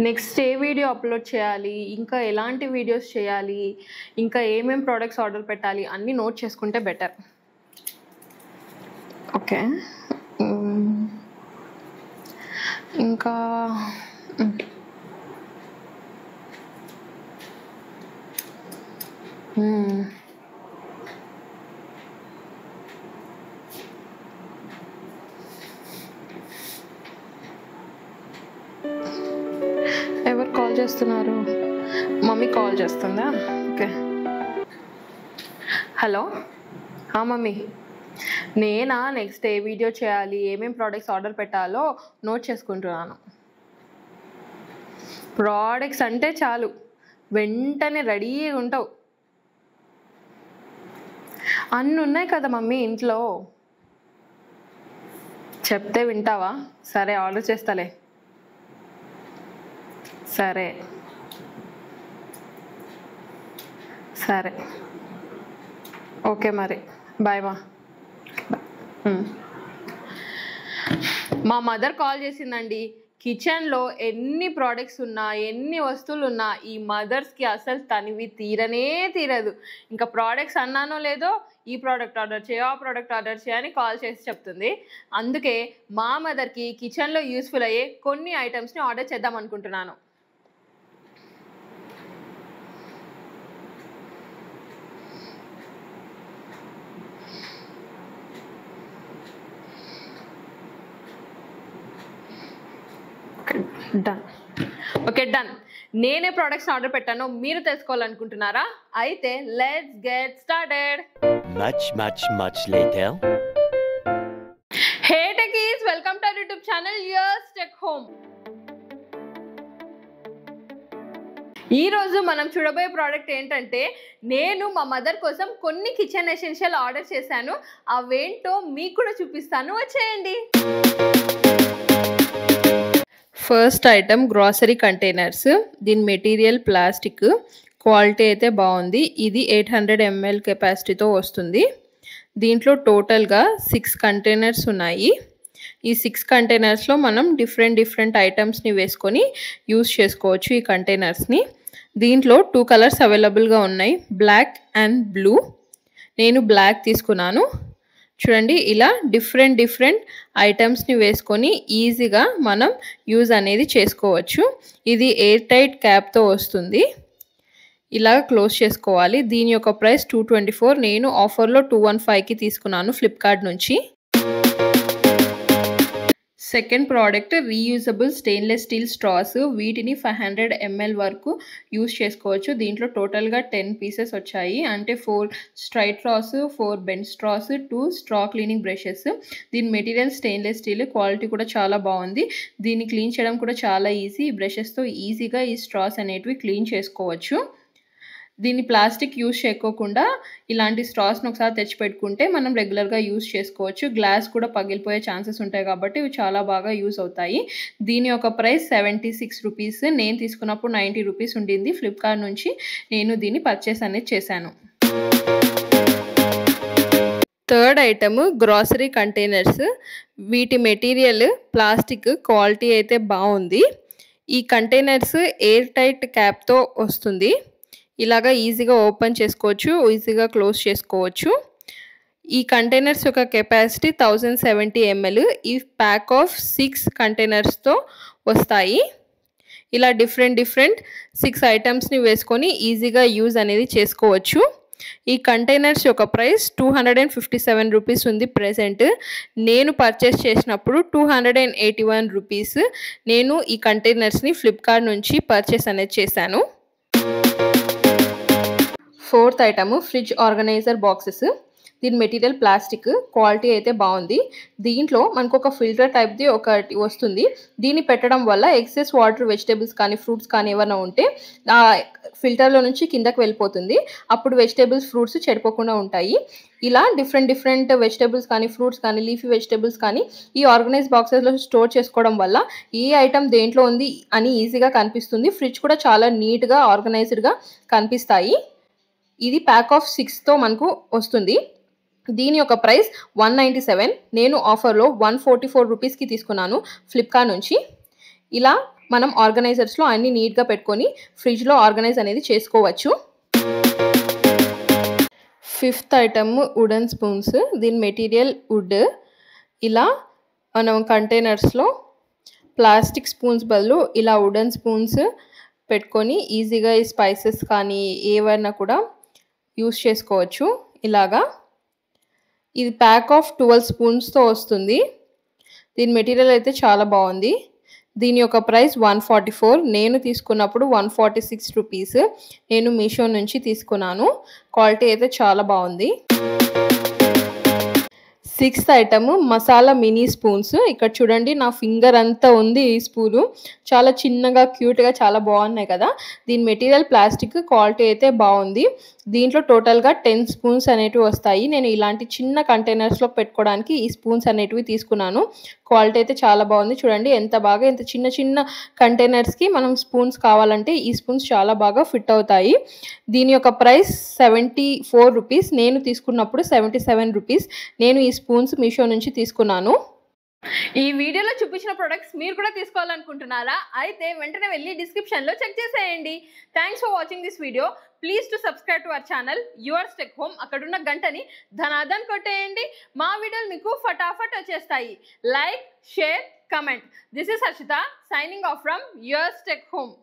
Next ఏ video upload చేయాలి, ఇంకా ఎలాంటి వీడియోస్ చేయాలి, ఇంకా ఏమేం ప్రోడక్ట్స్ ఆర్డర్ పెట్టాలి అన్నీ నోట్ చేసుకుంటే బెటర్. ఓకే, ఇంకా ఎవరు కాల్ చేస్తున్నారు? మమ్మీ కాల్ చేస్తుందా? ఓకే. Hello, mummy. నేనా నెక్స్ట్ ఏ వీడియో చేయాలి, ఏమేం ప్రోడక్ట్స్ ఆర్డర్ పెట్టాలో నోట్ చేసుకుంటున్నాను. ప్రోడక్ట్స్ అంటే చాలు వెంటనే రెడీగా ఉంటావు. అన్నీ ఉన్నాయి కదా మమ్మీ ఇంట్లో. చెప్తే వింటావా? సరే, ఆర్డర్ చేస్తాలే. సరే సరే, ఓకే మరి, బాయ్ మా. మా మదర్ కాల్ చేసిందండి. కిచెన్లో ఎన్ని ప్రోడక్ట్స్ ఉన్నా, ఎన్ని వస్తువులు ఉన్నా ఈ మదర్స్కి అసలు తనివి తీరదు. ఇంకా ప్రోడక్ట్స్ అన్నానో లేదో ఈ ప్రోడక్ట్ ఆర్డర్ చేయ, ఆ ప్రోడక్ట్ ఆర్డర్ చేయని కాల్ చేసి చెప్తుంది. అందుకే మా మదర్కి కిచెన్లో యూస్ఫుల్ అయ్యే కొన్ని ఐటమ్స్ని ఆర్డర్ చేద్దాం అనుకుంటున్నాను. డన్. Okay, done. నేనే ప్రోడక్ట్స్ ఆర్డర్ పెట్టానో మీరు తెలుసుకోవాలనుకుంటున్నారా? అయితే let's get started. Much later. Hey techies, welcome to our YouTube channel Years Tech Home. ఈ రోజు మనం చూడబోయే ప్రోడక్ట్ ఏంటంటే, నేను మా మదర్ కోసం కొన్ని కిచెన్ ఎసెన్షియల్ ఆర్డర్ చేశాను. అవేంటో మీకు కూడా చూపిస్తాను, వచ్చేయండి. First item grocery containers. దీని మెటీరియల్ ప్లాస్టిక్, క్వాలిటీ అయితే బాగుంది. ఇది 800 ml కెపాసిటీతో వస్తుంది. దీంట్లో టోటల్గా 6 కంటైనర్స్ ఉన్నాయి. ఈ 6 కంటైనర్స్లో మనం డిఫరెంట్ ఐటమ్స్ని వేసుకొని యూస్ చేసుకోవచ్చు ఈ కంటైనర్స్ని. దీంట్లో 2 కలర్స్ అవైలబుల్గా ఉన్నాయి, బ్లాక్ అండ్ బ్లూ. నేను బ్లాక్ తీసుకున్నాను. చూడండి, ఇలా డిఫరెంట్ ఐటమ్స్ని వేసుకొని ఈజీగా మనం యూజ్ అనేది చేసుకోవచ్చు. ఇది ఎయిర్ టైట్ క్యాప్తో వస్తుంది. ఇలా క్లోజ్ చేసుకోవాలి. దీని యొక్క ప్రైస్ 224. నేను ఆఫర్లో 215కి తీసుకున్నాను ఫ్లిప్కార్ట్ నుంచి. Second product reusable stainless steel straws. వీటిని 500 ml వరకు యూజ్ చేసుకోవచ్చు. దీంట్లో టోటల్గా 10 పీసెస్ వచ్చాయి. అంటే 4 straight straws, 4 bend straws, 2 straw cleaning brushes. దీని మెటీరియల్ స్టెయిన్లెస్ స్టీల్, క్వాలిటీ కూడా చాలా బాగుంది. దీన్ని క్లీన్ చేయడం కూడా చాలా ఈజీ. ఈ బ్రషెస్తో ఈజీగా ఈ స్ట్రాస్ అనేటివి క్లీన్ చేసుకోవచ్చు. దీన్ని ప్లాస్టిక్ యూజ్ చేయకోకుండా ఇలాంటి స్ట్రాస్ని ఒకసారి తెచ్చిపెట్టుకుంటే మనం రెగ్యులర్గా యూజ్ చేసుకోవచ్చు. గ్లాస్ కూడా పగిలిపోయే ఛాన్సెస్ ఉంటాయి కాబట్టి ఇవి చాలా బాగా యూజ్ అవుతాయి. దీని యొక్క ప్రైస్ 76 రూపీస్. నేను తీసుకున్నప్పుడు 90 రూపీస్ ఉండింది. ఫ్లిప్కార్ట్ నుంచి నేను దీన్ని పర్చేస్ అనేది చేశాను. Third item grocery containers. వీటి మెటీరియల్ ప్లాస్టిక్, క్వాలిటీ అయితే బాగుంది. ఈ కంటైనర్స్ ఎయిర్ టైట్ క్యాప్తో వస్తుంది. ఇలాగా ఈజీగా ఓపెన్ చేసుకోవచ్చు, ఈజీగా క్లోజ్ చేసుకోవచ్చు. ఈ కంటైనర్స్ యొక్క కెపాసిటీ 1070 ml. ఈ ప్యాక్ ఆఫ్ 6 కంటైనర్స్తో వస్తాయి. ఇలా డిఫరెంట్ 6 ఐటమ్స్ని వేసుకొని ఈజీగా యూజ్ అనేది చేసుకోవచ్చు. ఈ కంటైనర్స్ యొక్క ప్రైస్ 257 రూపీస్ ఉంది ప్రెజెంట్. నేను పర్చేస్ చేసినప్పుడు 281 రూపీస్. నేను ఈ కంటైనర్స్ని ఫ్లిప్కార్ట్ నుంచి పర్చేస్ అనేది చేశాను. Fourth item fridge organiser boxes. దీని మెటీరియల్ ప్లాస్టిక్, క్వాలిటీ అయితే బాగుంది. దీంట్లో మనకు ఒక ఫిల్టర్ టైప్ది ఒకటి వస్తుంది. దీన్ని పెట్టడం వల్ల ఎక్సెస్ వాటర్, వెజిటేబుల్స్ కానీ ఫ్రూట్స్ కానీ ఏమైనా ఉంటే ఆ ఫిల్టర్లో నుంచి కిందకి వెళ్ళిపోతుంది. అప్పుడు వెజిటేబుల్స్, ఫ్రూట్స్ చెడిపోకుండా ఉంటాయి. ఇలా డిఫరెంట్ వెజిటేబుల్స్ కానీ, ఫ్రూట్స్ కానీ, లీఫీ వెజిటేబుల్స్ కానీ ఈ ఆర్గనైజ్ బాక్సెస్లో స్టోర్ చేసుకోవడం వల్ల ఈ ఐటమ్ దేంట్లో ఉంది అని ఈజీగా కనిపిస్తుంది. ఫ్రిడ్జ్ కూడా చాలా నీట్గా, ఆర్గనైజ్డ్గా కనిపిస్తాయి. ఇది ప్యాక్ ఆఫ్ 6తో మనకు వస్తుంది. దీని యొక్క ప్రైస్ 197. నేను ఆఫర్లో 144 రూపీస్కి తీసుకున్నాను ఫ్లిప్కార్ట్ నుంచి. ఇలా మనం ఆర్గనైజర్స్లో అన్ని నీట్గా పెట్టుకొని ఫ్రిడ్జ్లో ఆర్గనైజ్ అనేది చేసుకోవచ్చు. Fifth item wooden spoons. దీని మెటీరియల్ వుడ్. ఇలా మనం కంటైనర్స్లో ప్లాస్టిక్ స్పూన్స్ బదులు ఇలా వుడెన్ స్పూన్స్ పెట్టుకొని ఈజీగా ఈ స్పైసెస్ కానీ ఏవైనా కూడా యూస్ చేసుకోవచ్చు. ఇలాగా ఇది ప్యాక్ ఆఫ్ 12 స్పూన్స్తో వస్తుంది. దీని మెటీరియల్ అయితే చాలా బాగుంది. దీని యొక్క ప్రైస్ 144. నేను తీసుకున్నప్పుడు 146 రూపీస్. నేను మీషో నుంచి తీసుకున్నాను. క్వాలిటీ అయితే చాలా బాగుంది. Sixth item masala mini spoons. ఇక్కడ చూడండి నా ఫింగర్ అంతా ఉంది ఈ స్పూను. చాలా చిన్నగా క్యూట్గా చాలా బాగున్నాయి కదా. దీని మెటీరియల్ ప్లాస్టిక్. క్వాలిటీ అయితే బాగుంది. దీంట్లో టోటల్గా 10 స్పూన్స్ అనేటివి వస్తాయి. నేను ఇలాంటి చిన్న కంటైనర్స్లో పెట్టుకోవడానికి ఈ స్పూన్స్ అనేటివి తీసుకున్నాను. క్వాలిటీ అయితే చాలా బాగుంది. చూడండి ఎంత బాగా, ఎంత చిన్న చిన్న కంటైనర్స్కి మనం స్పూన్స్ కావాలంటే ఈ స్పూన్స్ చాలా బాగా ఫిట్ అవుతాయి. దీని యొక్క ప్రైస్ 74 రూపీస్. నేను తీసుకున్నప్పుడు 77 రూపీస్. నేను ఈ స్పూన్స్ మీషో నుంచి తీసుకున్నాను. ఈ వీడియోలో చూపించిన ప్రొడక్ట్స్ మీరు కూడా తీసుకోవాలనుకుంటున్నారా? అయితే వెంటనే వెళ్ళి డిస్క్రిప్షన్లో చెక్ చేసేయండి. Thanks for watching this video. Please to subscribe to our channel yours tech home. అక్కడున్న గంటని ధనాధన్ కొట్టేయండి. మా వీడియోలు మీకు ఫటాఫట్ వచ్చేస్తాయి. Like, share, comment. This is Harshita signing off from yours tech home.